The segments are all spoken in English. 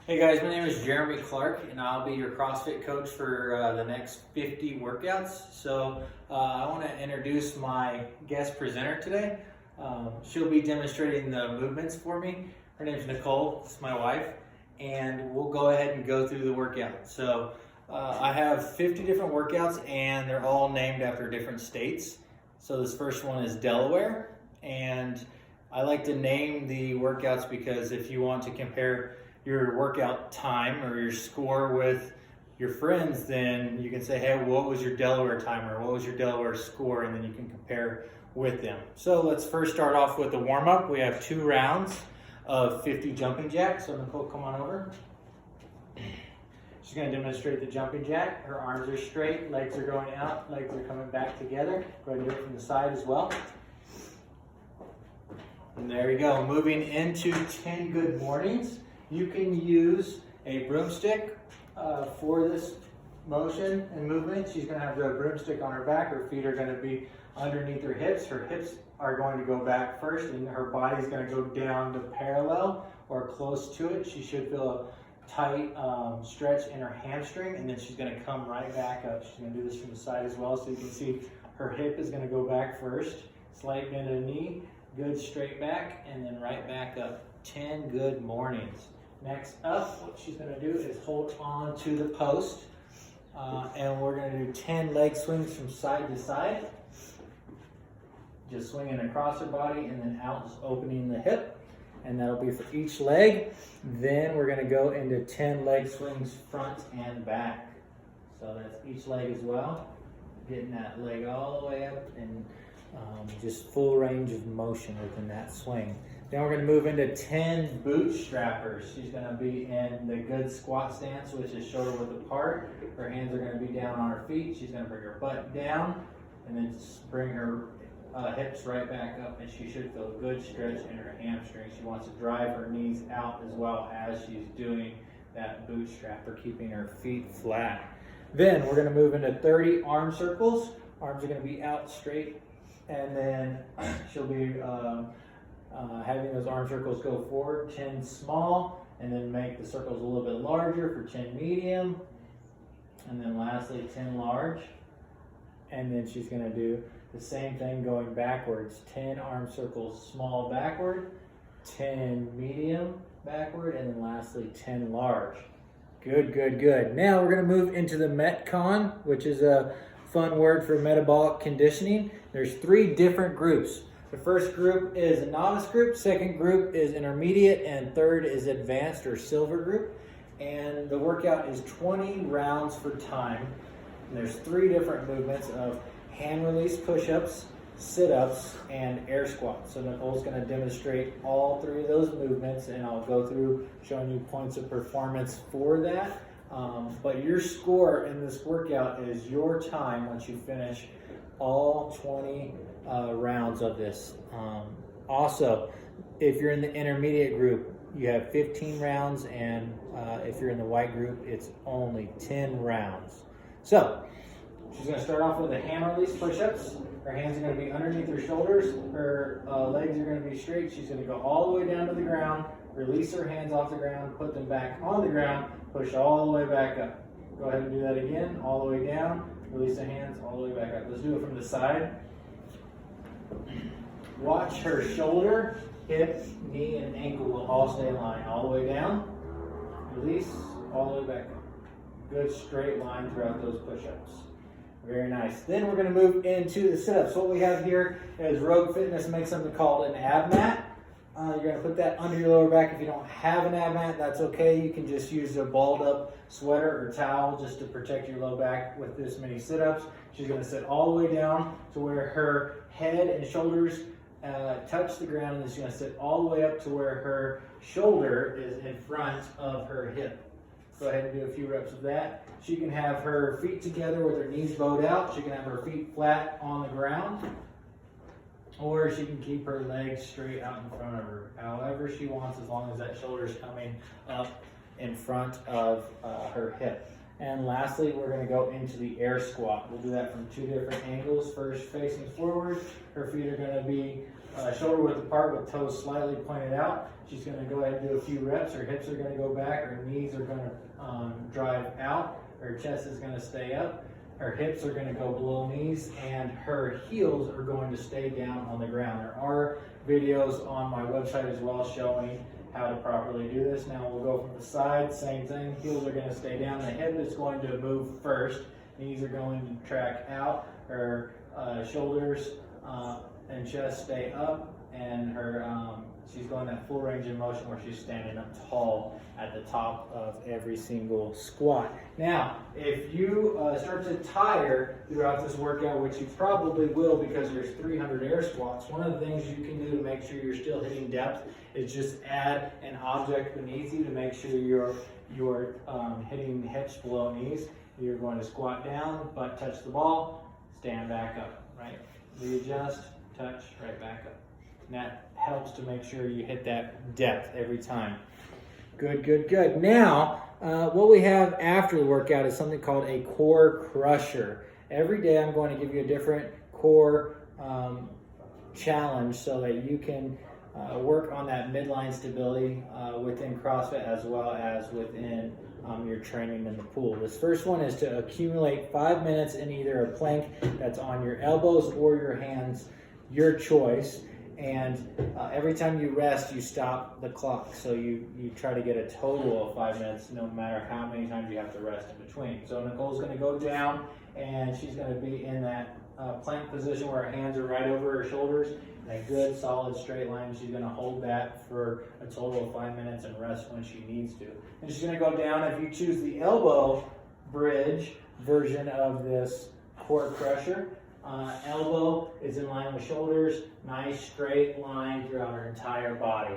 Hey guys, my name is Jeremy Clark and I'll be your CrossFit coach for the next 50 workouts. So I want to introduce my guest presenter today. She'll be demonstrating the movements for me. Her name's Nicole, it's my wife, and we'll go ahead and go through the workout. So I have 50 different workouts and they're all named after different states. So this first one is Delaware, and I like to name the workouts because if you want to compare your workout time or your score with your friends, then you can say, hey, what was your Delaware time or what was your Delaware score, and then you can compare with them. So let's first start off with the warm-up. We have 2 rounds of 50 jumping jacks. So Nicole, come on over. She's going to demonstrate the jumping jack. Her arms are straight, legs are going out, legs are coming back together. Go ahead and do it from the side as well. And there we go. Moving into 10 good mornings. You can use a broomstick for this motion and movement. She's going to have the broomstick on her back. Her feet are going to be underneath her hips. Her hips are going to go back first, and her body is going to go down to parallel or close to it. She should feel a tight stretch in her hamstring, and then she's going to come right back up. She's going to do this from the side as well, so you can see her hip is going to go back first. Slight bend of the knee, good straight back, and then right back up. 10 good mornings. Next up, what she's going to do is hold on to the post, and we're going to do 10 leg swings from side to side. Just swinging across her body and then out, just opening the hip, and that'll be for each leg. Then we're going to go into 10 leg swings front and back. So that's each leg as well, getting that leg all the way up and just full range of motion within that swing. Then we're going to move into 10 bootstrappers. She's going to be in the good squat stance, which is shoulder width apart. Her hands are going to be down on her feet. She's going to bring her butt down and then just bring her hips right back up, and she should feel a good stretch in her hamstring. She wants to drive her knees out as well as she's doing that bootstrapper, keeping her feet flat. Then we're going to move into 30 arm circles. Arms are going to be out straight, and then she'll be having those arm circles go forward, 10 small, and then make the circles a little bit larger for 10 medium, and then lastly 10 large. And then she's going to do the same thing going backwards, 10 arm circles small backward, 10 medium backward, and then lastly 10 large. Good, good, good. Now we're going to move into the Metcon, which is a fun word for metabolic conditioning. There's 3 different groups. The first group is a novice group, second group is intermediate, and third is advanced or silver group. And the workout is 20 rounds for time. And there's 3 different movements of hand release push-ups, sit-ups, and air squats. So Nicole's going to demonstrate all 3 of those movements, and I'll go through showing you points of performance for that. But your score in this workout is your time once you finish all 20 rounds of this. Also, if you're in the intermediate group, you have 15 rounds, and if you're in the white group, it's only 10 rounds. So she's going to start off with a hand release push-ups. Her hands are going to be underneath her shoulders. Her legs are going to be straight. She's going to go all the way down to the ground, release her hands off the ground, put them back on the ground, push all the way back up. Go ahead and do that again, all the way down, release the hands all the way back up. Let's do it from the side. Watch her shoulder, hip, knee, and ankle will all stay in line. All the way down, release, all the way back up. Good straight line throughout those push-ups. Very nice. Then we're going to move into the sit-ups. What we have here is Rogue Fitness makes something called an ab mat. You're going to put that under your lower back. If you don't have an ab mat, that's okay. You can just use a balled up sweater or towel just to protect your low back with this many sit-ups. She's going to sit all the way down to where her head and shoulders touch the ground, and then she's going to sit all the way up to where her shoulder is in front of her hip. Go ahead and do a few reps of that. She can have her feet together with her knees bowed out. She can have her feet flat on the ground, or she can keep her legs straight out in front of her, however she wants, as long as that shoulder is coming up in front of her hip. And lastly, we're going to go into the air squat. We'll do that from 2 different angles. First, facing forward. Her feet are going to be shoulder width apart with toes slightly pointed out. She's going to go ahead and do a few reps. Her hips are going to go back. Her knees are going to drive out. Her chest is going to stay up. Her hips are going to go below knees, and her heels are going to stay down on the ground. There are videos on my website as well showing how to properly do this. Now we'll go from the side, same thing. Heels are going to stay down. The hip is going to move first. Knees are going to track out. Her shoulders and chest stay up, and her she's going that full range of motion where she's standing up tall at the top of every single squat. Now, if you start to tire throughout this workout, which you probably will because there's 300 air squats, one of the things you can do to make sure you're still hitting depth is just add an object beneath you to make sure you're hitting hips below knees. You're going to squat down, butt touch the ball, stand back up, right? Readjust, touch, right back up. And that helps to make sure you hit that depth every time. Good, good, good. Now, what we have after the workout is something called a core crusher. Every day I'm going to give you a different core challenge so that you can work on that midline stability within CrossFit as well as within your training in the pool. This first one is to accumulate 5 minutes in either a plank that's on your elbows or your hands, your choice. And every time you rest, you stop the clock. So you try to get a total of 5 minutes, no matter how many times you have to rest in between. So Nicole's going to go down, and she's going to be in that plank position where her hands are right over her shoulders, in a good, solid, straight line. She's going to hold that for a total of 5 minutes and rest when she needs to. And she's going to go down. If you choose the elbow bridge version of this core crusher, elbow is in line with shoulders, nice straight line throughout her entire body.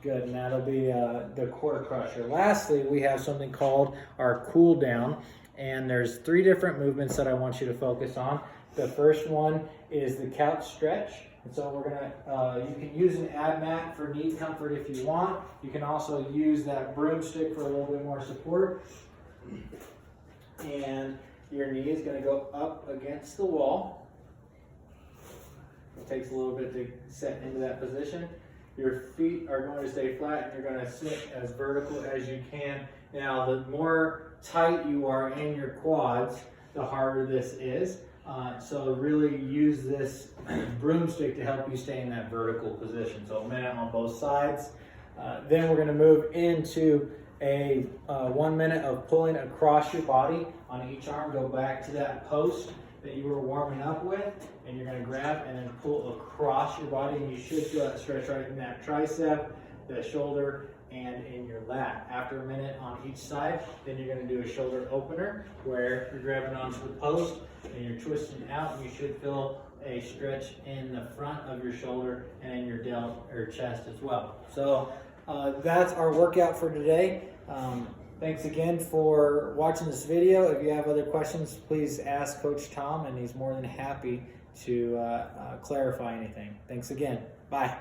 Good, and that'll be the core crusher. Lastly, we have something called our cool down, and there's 3 different movements that I want you to focus on. The first one is the couch stretch, and so we're gonna, you can use an ab mat for knee comfort if you want. You can also use that broomstick for a little bit more support. And your knee is gonna go up against the wall. It takes a little bit to set into that position. Your feet are going to stay flat, and you're going to sit as vertical as you can. Now, the more tight you are in your quads, the harder this is. So really use this broomstick to help you stay in that vertical position. So a minute on both sides. Then we're going to move into a 1 minute of pulling across your body on each arm. Go back to that post that you were warming up with, and you're going to grab and then pull across your body, and you should feel that stretch right in that tricep, the shoulder, and in your lat. After a minute on each side, then you're going to do a shoulder opener where you're grabbing onto the post and you're twisting out, and you should feel a stretch in the front of your shoulder and in your delt or chest as well. So that's our workout for today. Thanks again for watching this video. If you have other questions, please ask Coach Tom, and he's more than happy to clarify anything. Thanks again. Bye.